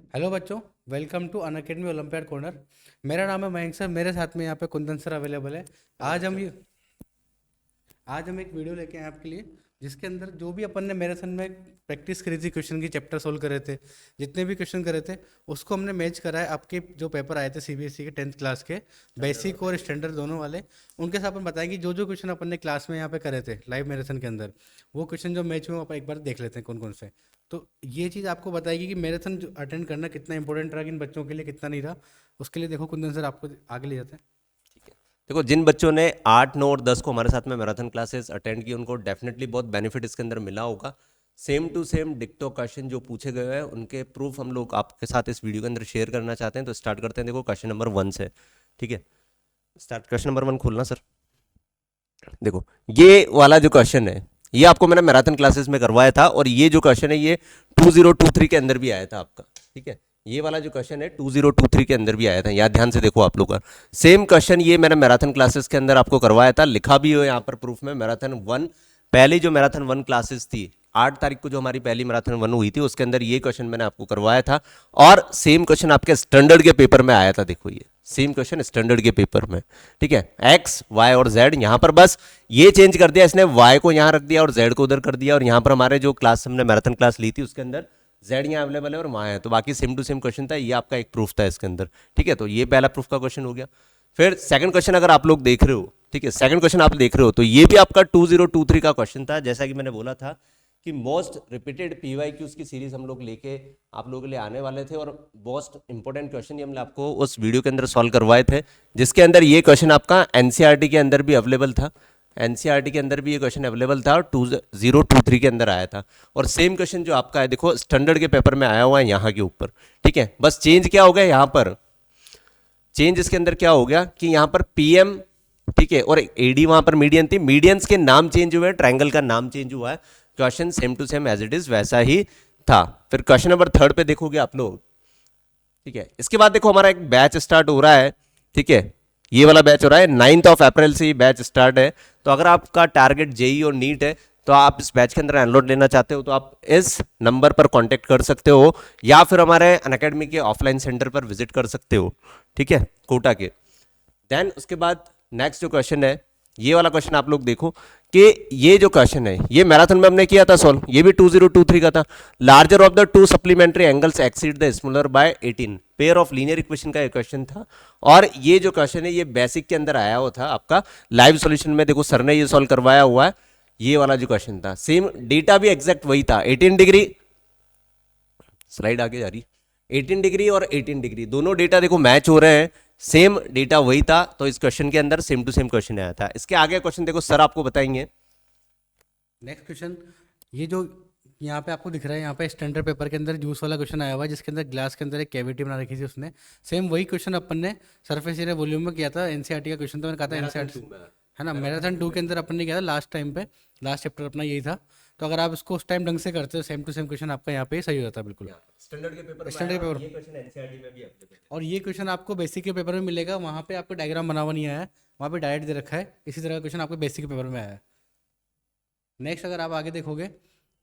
Hello बच्चों, welcome to Unacademy olympiad corner. मेरा नाम है मयंक सर, मेरे साथ में यहाँ पे कुंदन सर अवेलेबल है। हेलो आज हम बच्चों। ये आज हम एक वीडियो लेके आए हैं आपके लिए, जिसके अंदर जो भी अपन ने मैराथन में प्रैक्टिस करी थी, क्वेश्चन की चैप्टर सोल्व करे थे, जितने भी क्वेश्चन करे थे उसको हमने मैच करा है आपके जो पेपर आए थे सीबीएसई के 10th क्लास के, स्टैंडर्ड बेसिक वाले। और स्टैंडर्ड दोनों वाले। उनके साथ अपन बताएंगे जो जो क्वेश्चन अपन ने क्लास में यहाँ पे करे थे लाइव मैराथन के अंदर, वो क्वेश्चन जो मैच हुए अपन एक बार देख लेते हैं कौन कौन से। तो ये चीज़ आपको बताएगी कि मैराथन जो अटेंड करना कितना इंपॉर्टेंट रहा, किन बच्चों के लिए कितना नहीं रहा। उसके लिए देखो कुंदन सर आपको आगे ले जाते हैं। ठीक है। देखो, जिन बच्चों ने 8, 9 और 10 को हमारे साथ में मैराथन क्लासेस अटेंड की उनको डेफिनेटली बहुत बेनिफिट इसके अंदर मिला होगा। सेम टू सेम डिक्टो क्वेश्चन जो पूछे गए हैं उनके प्रूफ हम लोग आपके साथ इस वीडियो के अंदर शेयर करना चाहते हैं। तो स्टार्ट करते हैं। देखो, क्वेश्चन नंबर 1 से। ठीक है, स्टार्ट। क्वेश्चन नंबर 1 खोलना सर। देखो, ये वाला जो क्वेश्चन है ये आपको मैंने मैराथन क्लासेस में करवाया था, और ये जो क्वेश्चन है ये 2023 के अंदर भी आया था आपका। ठीक है, ये वाला जो क्वेश्चन है 2023 के अंदर भी आया था। यार ध्यान से देखो आप लोग का सेम क्वेश्चन ये मैंने मैराथन क्लासेस के अंदर आपको करवाया था। लिखा भी हो यहाँ पर प्रूफ में, मैराथन 1 पहली जो मैराथन 1 क्लासेस थी 8 तारीख को जो हमारी पहली मैराथन 1 हुई थी उसके अंदर ये क्वेश्चन मैंने आपको करवाया था। और सेम क्वेश्चन आपके स्टैंडर्ड के पेपर में आया था। देखो, ये सेम क्वेश्चन स्टैंडर्ड के पेपर में। ठीक है, एक्स वाई और जेड, यहां पर बस ये चेंज कर दिया इसने, वाई को यहां रख दिया और जेड को उधर कर दिया। और यहां पर हमारे जो क्लास हमने मैराथन क्लास ली थी उसके अंदर जेड यहाँ अवेलेबल है और वहाँ है, तो बाकी सेम टू सेम क्वेश्चन था। ये आपका एक प्रूफ था इसके अंदर। ठीक है, तो ये पहला प्रूफ का क्वेश्चन हो गया। फिर सेकंड क्वेश्चन अगर आप लोग देख रहे हो, ठीक है, सेकंड क्वेश्चन आप देख रहे हो तो ये भी आपका 2023 का क्वेश्चन था। जैसा कि मैंने बोला था कि मोस्ट रिपीटेड पीवाईक्यूज की सीरीज हम लोग लेके आप लोगों के लिए आने वाले थे, और मोस्ट इंपॉर्टेंट क्वेश्चन ये हमने आपको उस वीडियो के अंदर सॉल्व करवाए थे, जिसके अंदर ये क्वेश्चन आपका एनसीईआरटी के अंदर भी अवेलेबल था। एनसीईआरटी के अंदर भी ये क्वेश्चन अवेलेबल था और 2023 के अंदर आया था। और सेम क्वेश्चन जो आपका है देखो स्टैंडर्ड के पेपर में आया हुआ है यहाँ के ऊपर। ठीक है, बस चेंज क्या हो गया यहाँ पर, चेंज इसके अंदर क्या हो गया कि यहाँ पर पीएम, ठीक है, और एडी वहां पर मीडियन थी, मीडियंस के नाम चेंज हुए हैं, ट्रायंगल का नाम चेंज हुआ है। Question same to same as it is वैसा ही था। फिर क्वेश्चन नंबर 3 पे देखोगे आप लोग। ठीक है, इसके बाद देखो हमारा एक बैच स्टार्ट हो रहा है। ठीक है, ये वाला बैच हो रहा है 9 अप्रैल से ये बैच स्टार्ट है। तो अगर आपका टारगेट जेई और नीट है तो आप इस बैच के अंदर एनरोल लेना चाहते हो तो आप इस नंबर पर कांटेक्ट कर सकते हो, या फिर हमारे अनअकैडमी के ऑफलाइन सेंटर पर विजिट कर सकते हो। ठीक है, कोटा के। देन उसके बाद नेक्स्ट जो क्वेश्चन है ये वाला क्वेश्चन आप लोग देखो कि ये जो क्वेश्चन है ये मैराथन में हमने किया था सॉल्व, ये भी 2023 का था। Larger of the two supplementary angles exceed the smaller by 18, pair of linear equation का क्वेश्चन था। और ये जो क्वेश्चन है ये बेसिक के अंदर आया हुआ था आपका लाइव सॉल्यूशन में। देखो सर ने ये सॉल्व करवाया हुआ है। ये वाला जो क्वेश्चन था सेम डेटा भी एग्जैक्ट वही था, 18 डिग्री, स्लाइड आगे जा रही, 18 डिग्री और 18 डिग्री दोनों डेटा देखो मैच हो रहे हैं, सेम डेटा वही था। तो इस क्वेश्चन के अंदर सेम टू सेम क्वेश्चन आया था। इसके आगे क्वेश्चन देखो सर आपको बताएंगे। नेक्स्ट क्वेश्चन, ये जो यहाँ पे आपको दिख रहा है, यहाँ पे स्टैंडर्ड पेपर के अंदर जूस वाला क्वेश्चन आया हुआ है, जिसके अंदर ग्लास के अंदर एक कैविटी बना रखी थी उसने। सेम वही क्वेश्चन अपन ने सरफेस एरिया वॉल्यूम में किया था, एनसीईआरटी का क्वेश्चन था। मैंने कहा था एनसीईआरटी है ना, मैराथन 2 के अंदर अपन ने किया था लास्ट टाइम पे, लास्ट चैप्टर अपना यही था। तो अगर आप इसको उस टाइम ढंग से करते हो सेम टू सेम क्वेश्चन आपका यहाँ पे सही हो जाता है बिल्कुल। स्टैंडर्ड के पेपर में आया स्टैंडर्ड और पेपर, ये क्वेश्चन एनसीईआरटी में भी अवेलेबल है। और ये क्वेश्चन आपको बेसिक के पेपर में मिलेगा, वहाँ पे आपको डायग्राम बना हुआ नहीं आया है, वहाँ पे डायरेक्ट दे रखा है। इसी तरह का क्वेश्चन आपको बेसिक के पेपर में आया है। नेक्स्ट अगर आप आगे देखोगे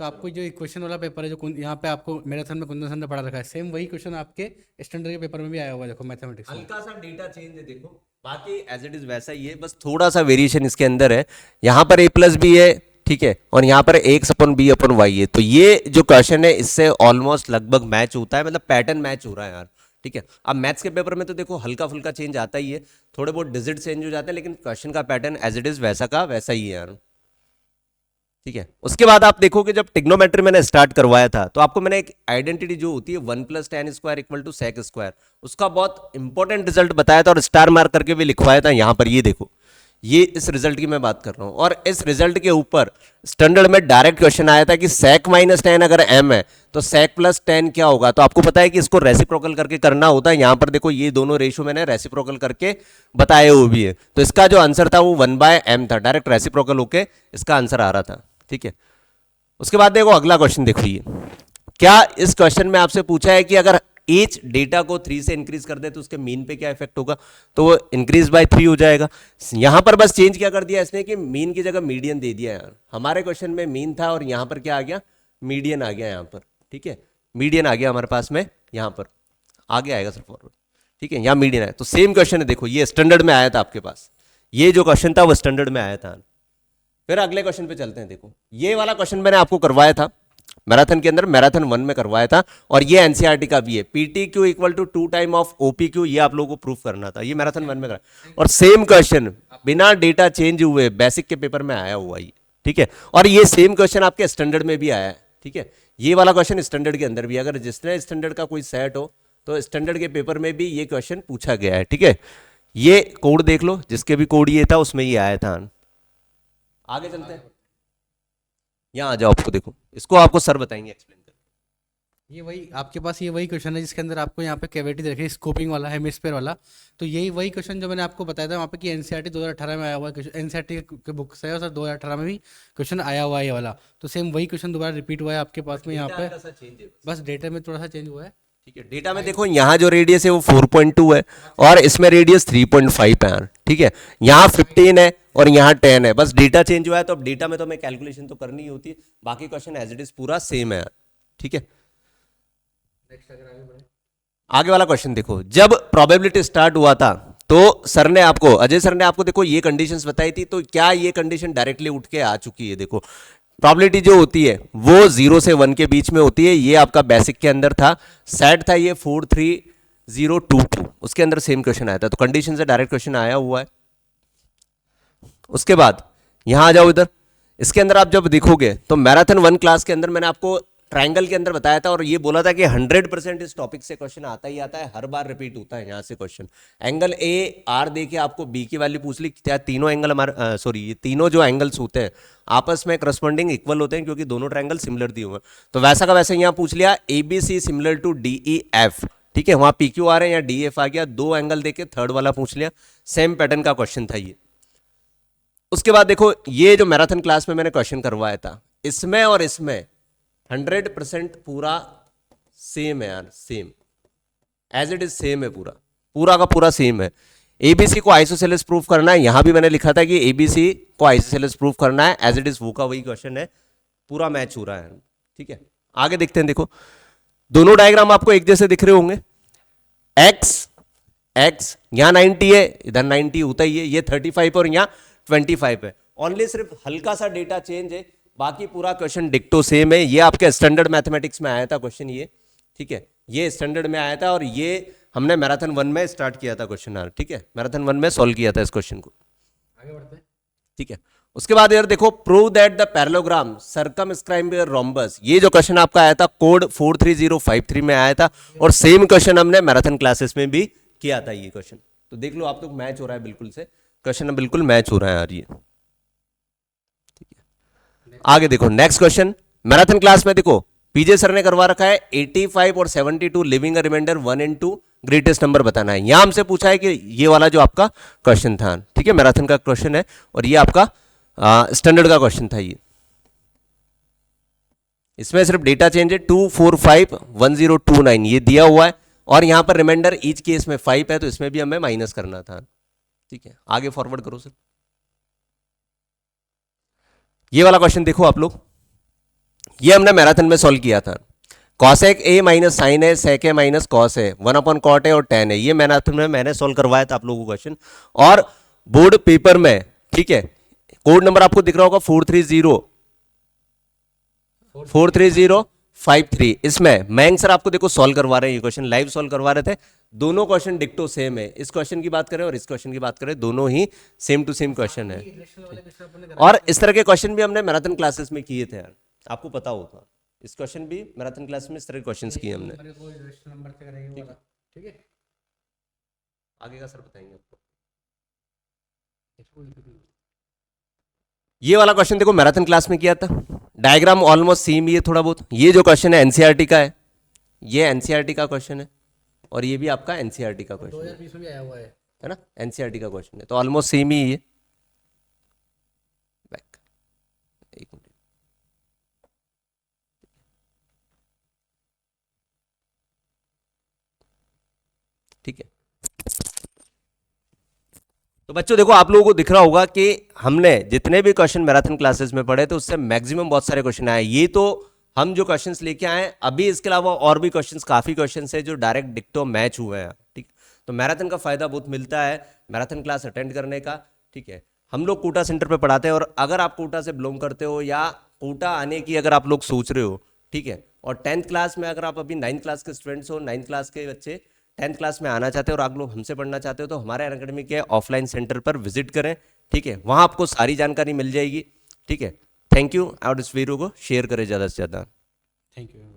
तो आपको जो इक्वेशन वाला पेपर है, जो यहाँ पे आपको मैराथन में कुंदन सर ने पढ़ा रखा है, सेम वही क्वेश्चन आपके स्टैंडर्ड के पेपर में भी आया हुआ है। देखो मैथमेटिक्स में हल्का सा डेटा चेंज है देखो, बाकी एज इट इज वैसा ही है, बस थोड़ा सा वेरिएशन इसके अंदर है। यहाँ पर ए प्लस बी है, ठीक है, और यहाँ पर एक्स अपन बी अपन वाई है। तो ये जो क्वेश्चन है इससे ऑलमोस्ट लगभग मैच होता है, मतलब पैटर्न मैच हो रहा है यार। ठीक है, अब मैथ्स के पेपर में तो देखो हल्का फुल्का चेंज आता ही है, थोड़े बहुत डिजिट चेंज हो जाते हैं, लेकिन क्वेश्चन का पैटर्न एज इट इज वैसा का वैसा ही है यार। ठीक है, उसके बाद आप देखोगे जब टिग्नोमेट्री मैंने स्टार्ट करवाया था तो आपको मैंने एक आइडेंटिटी जो होती है 1+tan² = sec स्क्वायर, उसका बहुत इंपॉर्टेंट रिजल्ट बताया था और स्टार मार्क करके भी लिखवाया था। यहां पर ये देखो, ये इस रिजल्ट की मैं बात कर रहा हूं, और इस रिजल्ट के ऊपर स्टैंडर्ड में डायरेक्ट क्वेश्चन आया था कि sec - tan अगर m है तो sec + tan क्या होगा। तो आपको पता है कि इसको रेसिप्रोकल करके करना होता है। यहां पर देखो ये दोनों रेशो मैंने रेसिप्रोकल करके बताए हुए भी है। तो इसका जो आंसर था वो 1/m था, डायरेक्ट रेसिप्रोकल होके इसका आंसर आ रहा था। ठीक है, उसके बाद देखो अगला क्वेश्चन देखो, ये क्या इस क्वेश्चन में आपसे पूछा है कि अगर एच डेटा को 3 से इंक्रीज कर दे तो उसके मीन पे क्या इफेक्ट होगा, तो वो इंक्रीज बाय 3 हो जाएगा। यहां पर बस चेंज क्या कर दिया इसने कि मीन की जगह मीडियन दे दिया यार। हमारे क्वेश्चन में मीन था और यहां पर क्या आ गया, मीडियन आ गया यहां पर। ठीक है, मीडियन आ गया हमारे पास में यहाँ पर आगे आएगा सर फॉरवर्ड, ठीक है, यहाँ मीडियन है, तो सेम क्वेश्चन है, देखो ये स्टैंडर्ड में आया था आपके पास, ये जो क्वेश्चन था वो स्टैंडर्ड में आया था। फिर अगले क्वेश्चन पे चलते हैं। देखो ये वाला क्वेश्चन मैंने आपको करवाया था मैराथन के अंदर, मैराथन 1 में करवाया था, और ये एनसीईआरटी का भी है, PT Q equal to 2 time of OP Q, ये आप लोगों को प्रूफ करना था, ये मैराथन 1 में करा, और सेम क्वेश्चन बिना डेटा चेंज हुए बेसिक के पेपर में आया हुआ ये, ठीक है, और ये सेम क्वेश्चन आपके स्टैंडर्ड में भी आया है, ठीक है, ये वाला क्वेश्चन स्टैंडर्ड के अंदर भी, अगर जिसने स्टैंडर्ड का कोई सेट हो तो स्टैंडर्ड के पेपर में भी ये क्वेश्चन पूछा गया है, ठीक है, ये कोड देख लो, जिसके भी कोड ये था उसमें ये आया था। आगे चलते हैं, यहाँ आ जाओ, आपको देखो इसको आपको सर बताएंगे एक्सप्लेन कर। ये वही आपके पास ये वही क्वेश्चन है जिसके अंदर आपको यहाँ पे कैविटी दे रखी है, स्कोपिंग वाला हेमिस्फीयर वाला। तो यही वही क्वेश्चन जो मैंने आपको बताया था वहाँ पे कि एनसीईआरटी 2018 में आया हुआ है, एनसीईआरटी के बुक से है, और 2018 में भी क्वेश्चन आया हुआ है ये वाला। तो सेम वही क्वेश्चन दोबारा रिपीट हुआ है आपके पास में यहाँ पे, बस डेटा में थोड़ा सा चेंज हुआ है। ठीक है, डेटा में देखो यहाँ जो रेडियस है वो 4.2 है और इसमें रेडियस 3.5 है यार, ठीक है, यहाँ 15 है और यहाँ 10 है, बस डेटा चेंज हुआ है, तो अब डेटा में तो हमें कैलकुलेशन तो करनी ही होती है, बाकी क्वेश्चन एज इट इज पूरा सेम है यार, ठीक है। आगे वाला क्वेश्चन देखो, जब प्रोबेबिलिटी स्टार्ट हुआ था तो सर ने आपको, अजय सर ने आपको देखो ये कंडीशंस बताई थी, तो क्या ये कंडीशन डायरेक्टली उठ के आ चुकी है? देखो प्रोबेबिलिटी जो होती है वो 0 से 1 के बीच में होती है, ये आपका बेसिक के अंदर था, सेट था ये 43022, उसके अंदर सेम क्वेश्चन आया था, तो कंडीशन से डायरेक्ट क्वेश्चन आया हुआ है। उसके बाद यहां आ जाओ इधर, इसके अंदर आप जब देखोगे तो मैराथन 1 क्लास के अंदर मैंने आपको ट्रायंगल के अंदर बताया था और ये बोला था कि 100% इस टॉपिक से क्वेश्चन आता ही आता है, हर बार रिपीट होता है यहाँ से क्वेश्चन। एंगल ए आर देके आपको बी की वैल्यू पूछ ली, क्या तीनों एंगल हमारे सॉरी ये तीनों जो एंगल्स होते हैं आपस में करस्पॉन्डिंग इक्वल होते हैं क्योंकि दोनों ट्रायंगल सिमिलर दिए हुए हैं, तो वैसा का वैसा यहाँ पूछ लिया A B C similar to D E F, ठीक है, वहां पी क्यू आ रहे हैं या डी एफ आ गया, दो एंगल देके थर्ड वाला पूछ लिया, सेम पैटर्न का क्वेश्चन था ये। उसके बाद देखो ये जो मैराथन क्लास में मैंने क्वेश्चन करवाया था, इसमें और इसमें 100% पूरा सेम है यार, same as it is same है, पूरा पूरा का पूरा सेम है। एबीसी को आइसोसेलेस प्रूफ करना है, यहां भी मैंने लिखा था कि एबीसी को आइसोसेलेस प्रूफ करना है, एज इट इज वो का वही क्वेश्चन है, पूरा मैच हो रहा है, ठीक है। आगे देखते हैं, देखो दोनों डायग्राम आपको एक जैसे दिख रहे होंगे, एक्स एक्स यहां 90 है, इधर 90 होता ही है, ये 35 और यहां 25 है, ओनली सिर्फ हल्का सा डेटा चेंज है, बाकी पूरा क्वेश्चन डिक्टो सेम है। ये आपके स्टैंडर्ड मैथमेटिक्स में आया था क्वेश्चन ये, ठीक है, ये स्टैंडर्ड में आया था और ये हमने मैराथन 1 में स्टार्ट किया था क्वेश्चन यार, ठीक है, मैराथन 1 में सॉल्व किया था इस क्वेश्चन को। आगे बढ़ते हैं, ठीक है। उसके बाद यार देखो, prove that the parallelogram circumscribe rhombus, ये जो क्वेश्चन आपका आया था कोड 43053 में आया था और सेम क्वेश्चन हमने मैराथन क्लासेस में भी किया था ये क्वेश्चन, तो देख लो आप तो मैच हो रहा है बिल्कुल से, क्वेश्चन बिल्कुल मैच हो रहा है यार ये। आगे देखो नेक्स्ट क्वेश्चन, मैराथन क्लास में देखो पीजे सर ने करवा रखा है 85 और 72 leaving remainder 1 and 2 greatest number बताना है, यहां हमसे पूछा है कि ये वाला जो आपका क्वेश्चन था, ठीक है, मैराथन का क्वेश्चन है और ये आपका स्टैंडर्ड का क्वेश्चन था ये। इसमें सिर्फ डेटा चेंज है 2451029 ये दिया हुआ है और यहां पर रिमाइंडर ईच केस में 5 है, तो इसमें भी हमें माइनस करना था, ठीक है। आगे फॉरवर्ड करो सर, ये वाला क्वेश्चन देखो आप लोग, ये हमने मैराथन में सॉल्व किया था, कॉसेक ए माइनस साइन है, सेक ए माइनस कॉस है, 1/cot है और tan है, ये मैराथन में मैंने सॉल्व करवाया था आप लोगों को क्वेश्चन, और बोर्ड पेपर में, ठीक है, कोड नंबर आपको दिख रहा होगा 43053, इसमें मैंग सर आपको देखो सॉल्व करवा रहे हैं, ये क्वेश्चन लाइव सॉल्व करवा रहे थे, दोनों क्वेश्चन डिक्टो सेम है, इस क्वेश्चन की बात करें और इस क्वेश्चन की बात करें, दोनों ही सेम टू सेम क्वेश्चन है, और इस तरह के क्वेश्चन भी हमने मैराथन क्लासेस में किए थे यार, आपको पता होगा, इस क्वेश्चन भी मैराथन क्लास में इस तरह के क्वेश्चंस किए हमने, ठीक है। आगे का सर बताएंगे आपको। ये वाला क्वेश्चन देखो मैराथन क्लास में किया था, डायग्राम ऑलमोस्ट सेम ही है थोड़ा बहुत, ये जो क्वेश्चन है एनसीईआरटी का है, ये एनसीईआरटी का क्वेश्चन है और ये भी आपका एनसीईआरटी का क्वेश्चन 2020 में भी आया हुआ है ना, एनसीईआरटी का क्वेश्चन है, तो ऑलमोस्ट सेम ही है। बैक एक मिनट, ठीक है। तो बच्चों देखो आप लोगों को दिख रहा होगा कि हमने जितने भी क्वेश्चन मैराथन क्लासेस में पढ़े थे उससे मैक्सिमम बहुत सारे क्वेश्चन आए, ये तो हम जो क्वेश्चंस लेके आए हैं, अभी इसके अलावा और भी क्वेश्चंस, काफ़ी क्वेश्चंस है जो डायरेक्ट डिक्टो मैच हुए हैं, ठीक। तो मैराथन का फ़ायदा बहुत मिलता है मैराथन क्लास अटेंड करने का, ठीक है। हम लोग कोटा सेंटर पे पढ़ाते हैं, और अगर आप कोटा से बिलोंग करते हो या कोटा आने की अगर आप लोग सोच रहे हो, ठीक है, और 10th क्लास में अगर आप अभी 9th क्लास के स्टूडेंट्स हो, 9th क्लास के बच्चे 10th क्लास में आना चाहते हो और आप लोग हमसे पढ़ना चाहते हो, तो हमारे अनअकैडमी के ऑफलाइन सेंटर पर विजिट करें, ठीक है। वहाँ आपको सारी जानकारी मिल जाएगी, ठीक है। थैंक यू, और इस वीडियो को शेयर करें ज़्यादा से ज़्यादा। Thank you.